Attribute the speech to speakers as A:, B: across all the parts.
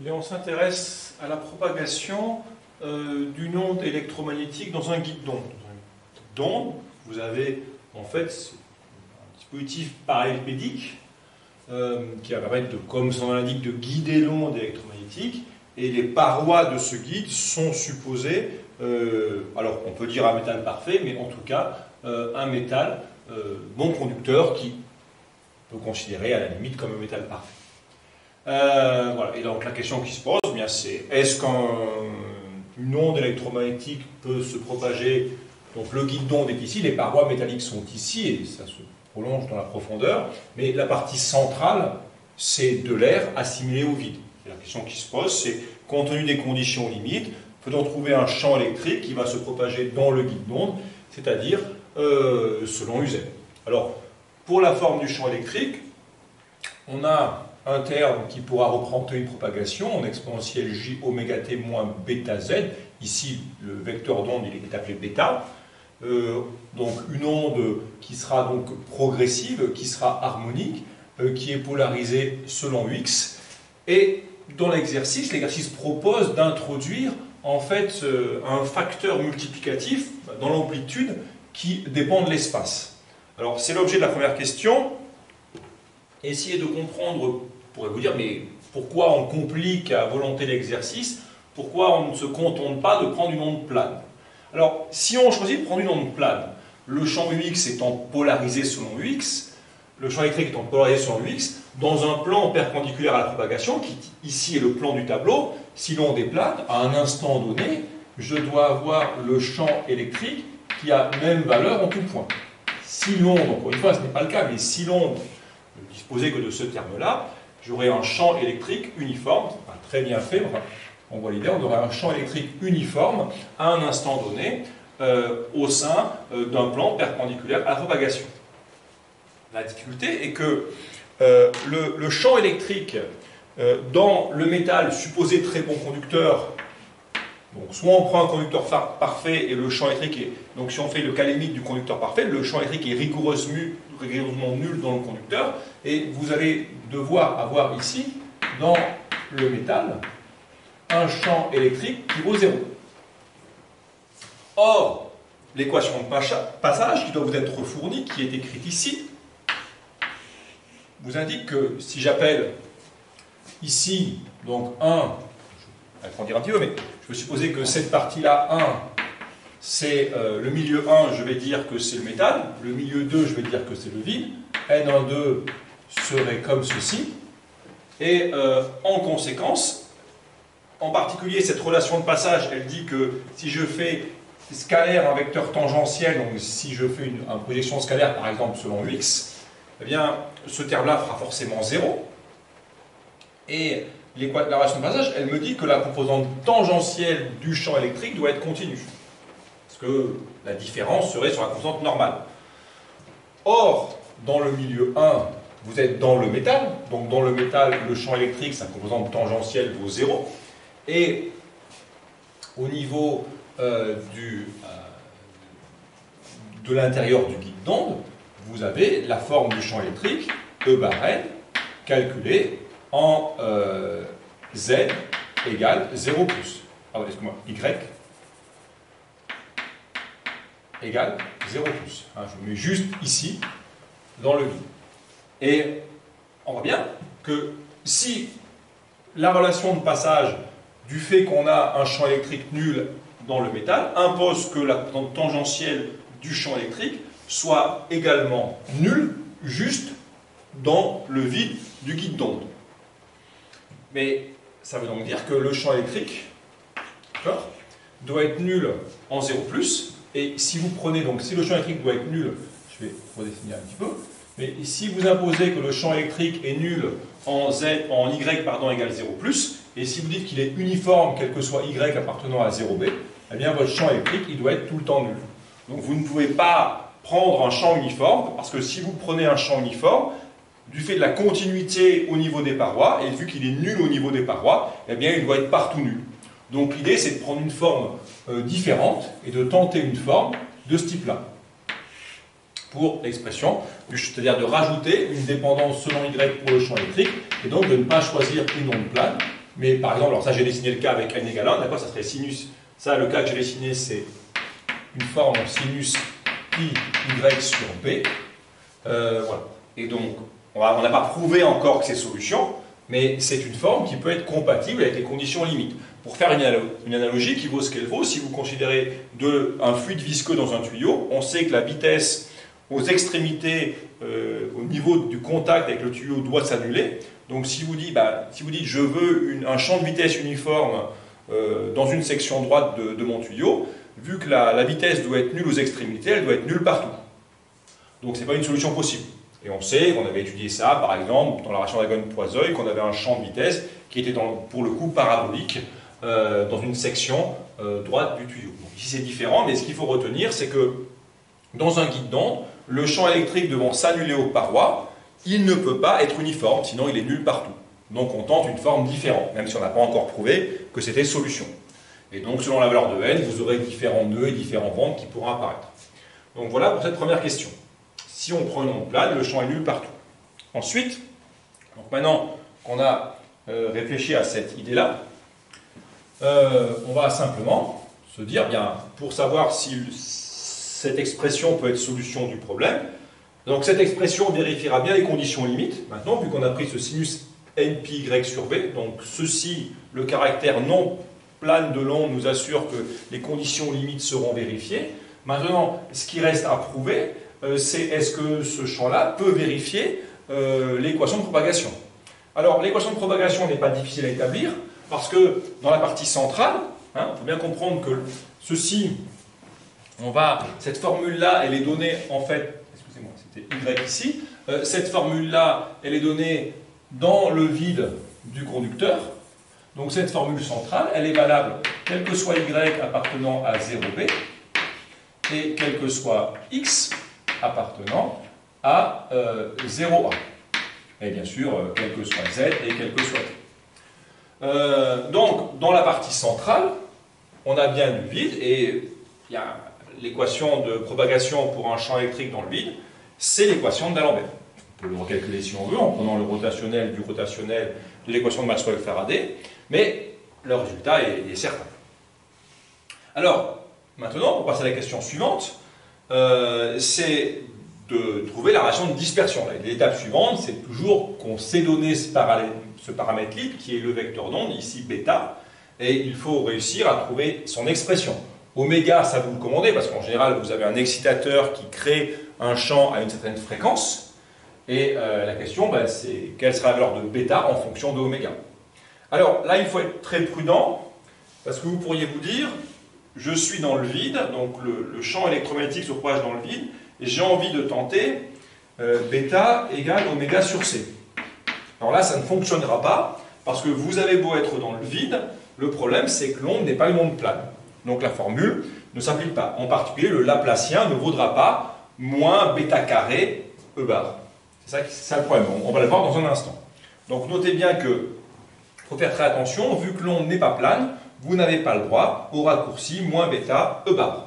A: Et on s'intéresse à la propagation d'une onde électromagnétique dans un guide d'onde. Dans un guide d'onde, vous avez en fait un dispositif parallélépédique qui va permettre, comme son nom l'indique, de guider l'onde électromagnétique. Et les parois de ce guide sont supposées, alors on peut dire un métal parfait, mais en tout cas un métal non conducteur qui peut considérer à la limite comme un métal parfait. Voilà. Et donc la question qui se pose, eh bien, c'est est-ce qu'une onde électromagnétique peut se propager? Donc le guide d'onde est ici, les parois métalliques sont ici, et ça se prolonge dans la profondeur, mais la partie centrale, c'est de l'air assimilé au vide. Et la question qui se pose, c'est, compte tenu des conditions limites, peut-on trouver un champ électrique qui va se propager dans le guide d'onde, c'est-à-dire selon UZ. Alors, pour la forme du champ électrique, on a un terme qui pourra représenter une propagation en exponentielle j oméga t moins bêta z. Ici, le vecteur d'onde il est appelé bêta. Donc une onde qui sera donc progressive, qui sera harmonique, qui est polarisée selon x. Et dans l'exercice propose d'introduire en fait un facteur multiplicatif dans l'amplitude qui dépend de l'espace. Alors c'est l'objet de la première question. Essayez de comprendre, on pourrait vous dire, mais pourquoi on complique à volonté l'exercice? Pourquoi on ne se contente pas de prendre une onde plane? Alors, si on choisit de prendre une onde plane, le champ UX étant polarisé selon UX, le champ électrique étant polarisé selon UX, dans un plan perpendiculaire à la propagation, qui ici est le plan du tableau, si l'onde est plane, à un instant donné, je dois avoir le champ électrique qui a même valeur en tout point. Si l'onde, encore une fois, ce n'est pas le cas, mais si l'onde ne disposait que de ce terme-là, j'aurais un champ électrique uniforme, pas très bien fait, enfin, on voit l'idée, on aurait un champ électrique uniforme à un instant donné au sein d'un plan perpendiculaire à la propagation. La difficulté est que le champ électrique dans le métal supposé très bon conducteur, donc soit on prend un conducteur parfait et le champ électrique est, donc si on fait le cas limite du conducteur parfait, le champ électrique est rigoureusement nul dans le conducteur, et vous allez devoir avoir ici, dans le métal, un champ électrique qui vaut 0. Or, l'équation de passage qui doit vous être fournie, qui est écrite ici, vous indique que si j'appelle ici, donc 1, je vais agrandir un petit peu, mais je vais supposer que cette partie-là, 1, c'est le milieu 1, je vais dire que c'est le métal, le milieu 2, je vais dire que c'est le vide, N12 serait comme ceci, et en conséquence, en particulier, cette relation de passage, elle dit que si je fais scalaire un vecteur tangentiel, donc si je fais une projection scalaire, par exemple, selon x, eh bien, ce terme-là fera forcément 0. Et la relation de passage, elle me dit que la composante tangentielle du champ électrique doit être continue. Parce que la différence serait sur la composante normale. Or, dans le milieu 1, vous êtes dans le métal. Donc, dans le métal, le champ électrique, sa composante tangentielle vaut 0. Et au niveau de l'intérieur du guide d'onde, vous avez la forme du champ électrique, E bar N, calculée en Z égale 0 plus. Pardon, excuse-moi, Y égale 0 plus. Hein, je mets juste ici, dans le vide. Et on voit bien que si la relation de passage du fait qu'on a un champ électrique nul dans le métal impose que la composante tangentielle du champ électrique soit également nulle, juste dans le vide du guide d'onde. Mais ça veut donc dire que le champ électrique doit être nul en 0+, et si vous prenez, donc si le champ électrique doit être nul, je vais redessiner un petit peu, mais si vous imposez que le champ électrique est nul en Y égale 0+, et si vous dites qu'il est uniforme, quel que soit Y appartenant à 0B, eh bien votre champ électrique, il doit être tout le temps nul. Donc vous ne pouvez pas prendre un champ uniforme, parce que si vous prenez un champ uniforme, du fait de la continuité au niveau des parois, et vu qu'il est nul au niveau des parois, eh bien il doit être partout nul. Donc l'idée, c'est de prendre une forme différente, et de tenter une forme de ce type-là. Pour l'expression, c'est-à-dire de rajouter une dépendance selon Y pour le champ électrique, et donc de ne pas choisir une onde plane, Mais par exemple, alors ça j'ai dessiné le cas avec n égale 1, d'accord, ça serait sinus. Ça, le cas que j'ai dessiné, c'est une forme sinus pi y sur b. Voilà. Et donc, on n'a pas prouvé encore que c'est solution, mais c'est une forme qui peut être compatible avec les conditions limites. Pour faire une analogie qui vaut ce qu'elle vaut, si vous considérez un fluide visqueux dans un tuyau, on sait que la vitesse aux extrémités, au niveau du contact avec le tuyau, doit s'annuler. Donc si vous dites je veux un champ de vitesse uniforme dans une section droite de mon tuyau, vu que la vitesse doit être nulle aux extrémités, elle doit être nulle partout. Donc ce n'est pas une solution possible. Et on sait qu'on avait étudié ça, par exemple, dans la relation d'Agon-Poiseuil, qu'on avait un champ de vitesse qui était pour le coup parabolique dans une section droite du tuyau. Donc, ici c'est différent, mais ce qu'il faut retenir, c'est que dans un guide d'onde, le champ électrique devant s'annuler aux parois, il ne peut pas être uniforme, sinon il est nul partout. Donc on tente une forme différente, même si on n'a pas encore prouvé que c'était solution. Et donc selon la valeur de n, vous aurez différents nœuds et différents bandes qui pourront apparaître. Donc voilà pour cette première question. Si on prend une onde plane, le champ est nul partout. Ensuite, donc maintenant qu'on a réfléchi à cette idée-là, on va simplement se dire, bien, pour savoir si cette expression peut être solution du problème, donc cette expression vérifiera bien les conditions limites. Maintenant, vu qu'on a pris ce sinus nπy sur b, donc ceci, le caractère non plane de l'onde nous assure que les conditions limites seront vérifiées. Maintenant, ce qui reste à prouver, c'est est-ce que ce champ-là peut vérifier l'équation de propagation. Alors, l'équation de propagation n'est pas difficile à établir, parce que dans la partie centrale, il faut bien comprendre que ceci, cette formule-là, elle est donnée en fait, excusez-moi, c'était y ici, cette formule-là, elle est donnée dans le vide du conducteur. Donc cette formule centrale, elle est valable quel que soit y appartenant à 0b et quel que soit x appartenant à 0a. Et bien sûr, quel que soit z et quel que soit t. Donc, dans la partie centrale, on a bien du vide et il y a l'équation de propagation pour un champ électrique dans le vide, c'est l'équation de d'Alembert. On peut le recalculer si on veut en prenant le rotationnel du rotationnel de l'équation de Maxwell-Faraday, mais le résultat est certain. Alors, maintenant, pour passer à la question suivante, c'est de trouver la relation de dispersion. L'étape suivante, c'est toujours qu'on sait donner ce paramètre libre qui est le vecteur d'onde, ici bêta, et il faut réussir à trouver son expression. Oméga, ça vous le commandez, parce qu'en général, vous avez un excitateur qui crée un champ à une certaine fréquence, et la question, c'est quelle sera la valeur de bêta en fonction de oméga. Alors là, il faut être très prudent, parce que vous pourriez vous dire, je suis dans le vide, donc le champ électromagnétique se propage dans le vide, et j'ai envie de tenter bêta égale oméga sur c. Alors là, ça ne fonctionnera pas, parce que vous avez beau être dans le vide, le problème c'est que l'onde n'est pas une onde plane. Donc la formule ne s'applique pas. En particulier, le Laplacien ne vaudra pas moins bêta carré E bar. C'est ça le problème. On va le voir dans un instant. Donc notez bien que il faut faire très attention, vu que l'onde n'est pas plane, vous n'avez pas le droit au raccourci moins bêta E bar.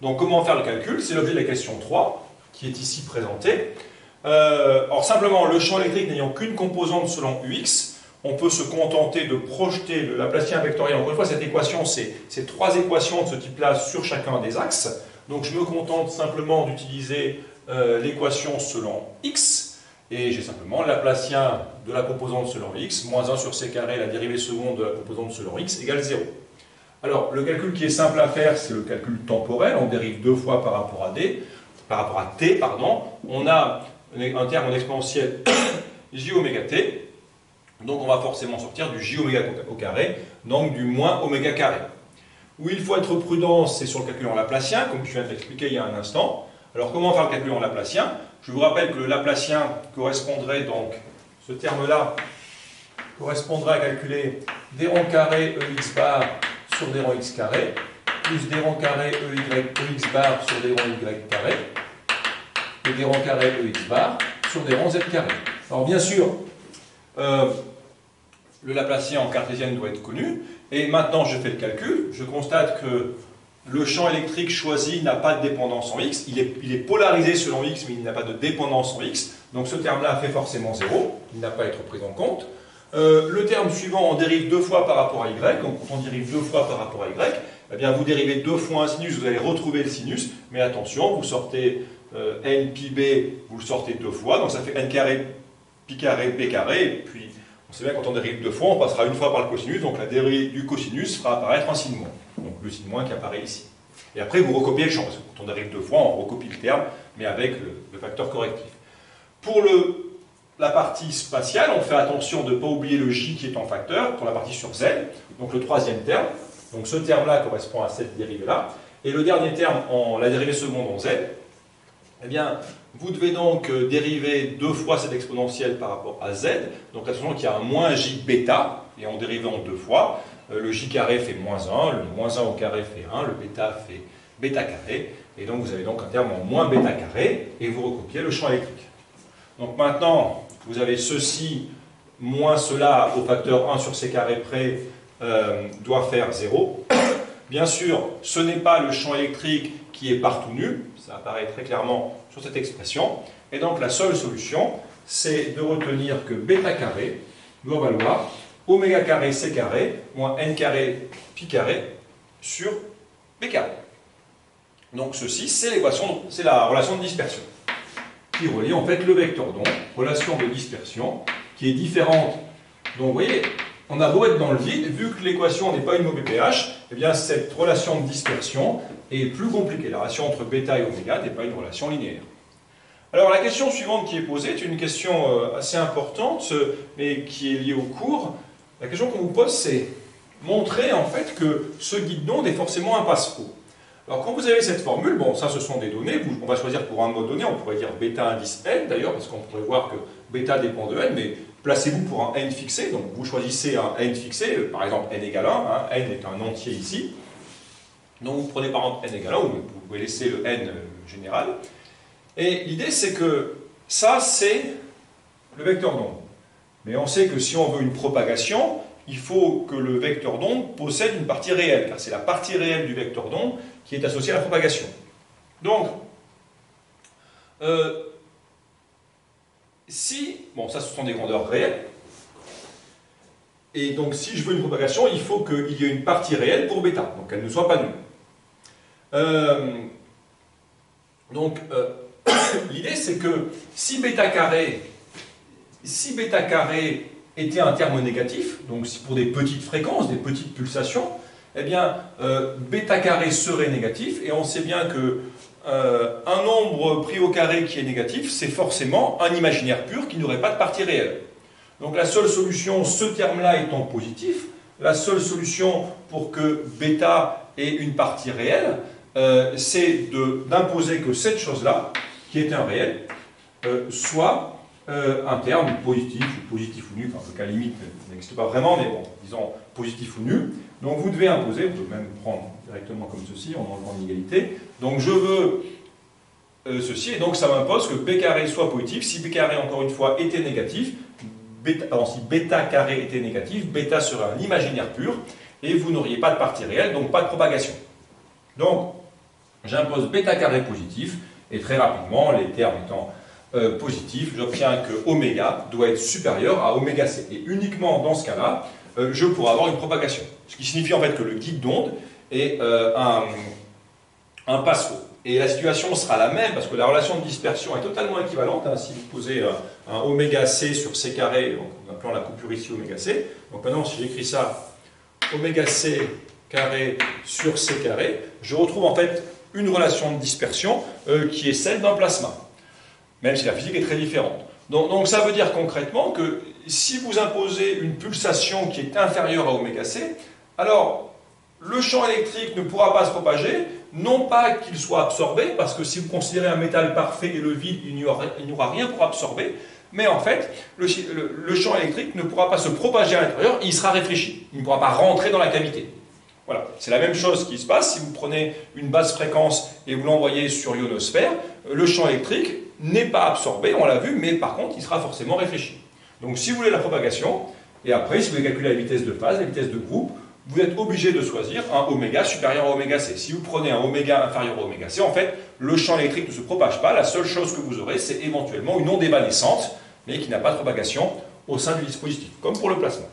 A: Donc comment faire le calcul? C'est l'objet de la question 3, qui est ici présentée. Alors simplement, le champ électrique n'ayant qu'une composante selon Ux, on peut se contenter de projeter le Laplacien vectoriel. Encore une fois, cette équation, c'est trois équations de ce type-là sur chacun des axes. Donc je me contente simplement d'utiliser l'équation selon x, et j'ai simplement le Laplacien de la composante selon x, moins 1 sur c carré, la dérivée seconde de la composante selon x, égale 0. Alors, le calcul qui est simple à faire, c'est le calcul temporel. On dérive deux fois par rapport à t, pardon. On a un terme en exponentielle j oméga t. Donc, on va forcément sortir du j oméga au carré, donc du moins oméga carré. Où il faut être prudent, c'est sur le calcul en Laplacien, comme je viens de l'expliquer il y a un instant. Alors, comment faire le calcul en Laplacien? Je vous rappelle que le Laplacien correspondrait donc, ce terme-là, correspondrait à calculer d rond carré ex bar sur d rond x carré, plus d rond carré ex bar sur d rond y carré, et d rond carré ex bar sur d rond z carré. Alors bien sûr, le Laplacien en cartésienne doit être connu, et maintenant je fais le calcul, je constate que le champ électrique choisi n'a pas de dépendance en x, il est polarisé selon x, mais il n'a pas de dépendance en x, donc ce terme-là fait forcément 0, il n'a pas à être pris en compte. Le terme suivant, on dérive 2 fois par rapport à y. Donc quand on dérive 2 fois par rapport à y, eh bien vous dérivez 2 fois un sinus, vous allez retrouver le sinus. Mais attention, vous sortez n pi b, vous le sortez 2 fois. Donc ça fait n carré pi carré b carré. Et puis on sait bien quand on dérive 2 fois, on passera une fois par le cosinus. Donc la dérivée du cosinus fera apparaître un signe moins. Donc le signe moins qui apparaît ici. Et après vous recopiez le champ. Parce que quand on dérive 2 fois, on recopie le terme, mais avec le facteur correctif. Pour la partie spatiale, on fait attention de ne pas oublier le j qui est en facteur pour la partie sur z, donc le troisième terme. Donc ce terme-là correspond à cette dérivée-là. Et le dernier terme, la dérivée seconde en z, eh bien, vous devez donc dériver 2 fois cette exponentielle par rapport à z. Donc attention qu'il y a un moins j bêta, et on dérive en 2 fois. Le j carré fait moins 1, le moins 1 au carré fait 1, le bêta fait bêta carré. Et donc vous avez donc un terme en moins bêta carré, et vous recopiez le champ électrique. Donc maintenant, vous avez ceci moins cela au facteur 1 sur c carré près doit faire 0. Bien sûr, ce n'est pas le champ électrique qui est partout nul, ça apparaît très clairement sur cette expression. Et donc la seule solution, c'est de retenir que bêta carré doit valoir oméga carré c carré moins n carré pi carré sur b carré. Donc ceci, c'est la relation de dispersion qui relie en fait le vecteur d'onde, relation de dispersion, qui est différente. Donc vous voyez, on a beau être dans le vide, vu que l'équation n'est pas une OBPH, eh bien cette relation de dispersion est plus compliquée. La relation entre bêta et oméga n'est pas une relation linéaire. Alors la question suivante qui est posée est une question assez importante, mais qui est liée au cours. La question qu'on vous pose, c'est montrer en fait que ce guide d'onde est forcément un passe-faux. Alors quand vous avez cette formule, bon ça ce sont des données, on va choisir pour un mode donné, on pourrait dire bêta indice n d'ailleurs, parce qu'on pourrait voir que bêta dépend de n, mais placez-vous pour un n fixé, donc vous choisissez un n fixé, par exemple n égale 1, hein, n est un entier ici, donc vous prenez par exemple n égale 1, ou vous pouvez laisser le n général, et l'idée c'est que ça c'est le vecteur d'onde. Mais on sait que si on veut une propagation, il faut que le vecteur d'onde possède une partie réelle, car c'est la partie réelle du vecteur d'onde qui est associée à la propagation. Donc, bon ça ce sont des grandeurs réelles, et donc si je veux une propagation, il faut qu'il y ait une partie réelle pour bêta, donc qu'elle ne soit pas nulle. L'idée c'est que si bêta carré était un terme négatif, donc pour des petites fréquences, des petites pulsations, eh bien, bêta carré serait négatif, et on sait bien que un nombre pris au carré qui est négatif, c'est forcément un imaginaire pur qui n'aurait pas de partie réelle. Donc la seule solution, ce terme-là étant positif, la seule solution pour que bêta ait une partie réelle, c'est d'imposer que cette chose-là, qui est un réel, soit un terme positif ou nul, enfin, le cas limite n'existe pas vraiment, mais bon, disons positif ou nul. Donc vous devez imposer, vous pouvez même prendre directement comme ceci, en enlevant l'égalité. Donc je veux ceci, et donc ça m'impose que b carré soit positif. Si b carré, encore une fois, était négatif, si bêta carré était négatif, bêta serait un imaginaire pur, et vous n'auriez pas de partie réelle, donc pas de propagation. Donc j'impose bêta carré positif, et très rapidement, les termes étant positif, j'obtiens que oméga doit être supérieur à oméga c. Et uniquement dans ce cas-là, je pourrai avoir une propagation. Ce qui signifie en fait que le guide d'onde est un passe-faux. Et la situation sera la même, parce que la relation de dispersion est totalement équivalente. Hein, si vous posez un oméga c sur c carré, en appelant la coupure ici oméga c, donc maintenant si j'écris ça, oméga c carré sur c carré, je retrouve en fait une relation de dispersion qui est celle d'un plasma, même si la physique est très différente. Donc ça veut dire concrètement que si vous imposez une pulsation qui est inférieure à oméga c, alors le champ électrique ne pourra pas se propager, non pas qu'il soit absorbé, parce que si vous considérez un métal parfait et le vide, il n'y aura rien pour absorber, mais en fait, le champ électrique ne pourra pas se propager à l'intérieur, il sera réfléchi, il ne pourra pas rentrer dans la cavité. Voilà, c'est la même chose qui se passe si vous prenez une basse fréquence et vous l'envoyez sur l'ionosphère, le champ électrique n'est pas absorbé, on l'a vu, mais par contre, il sera forcément réfléchi. Donc si vous voulez la propagation, et après, si vous voulez calculer la vitesse de phase, la vitesse de groupe, vous êtes obligé de choisir un oméga supérieur à oméga c. Si vous prenez un oméga inférieur à oméga c, en fait, le champ électrique ne se propage pas. La seule chose que vous aurez, c'est éventuellement une onde évanescente, mais qui n'a pas de propagation au sein du dispositif, comme pour le placement.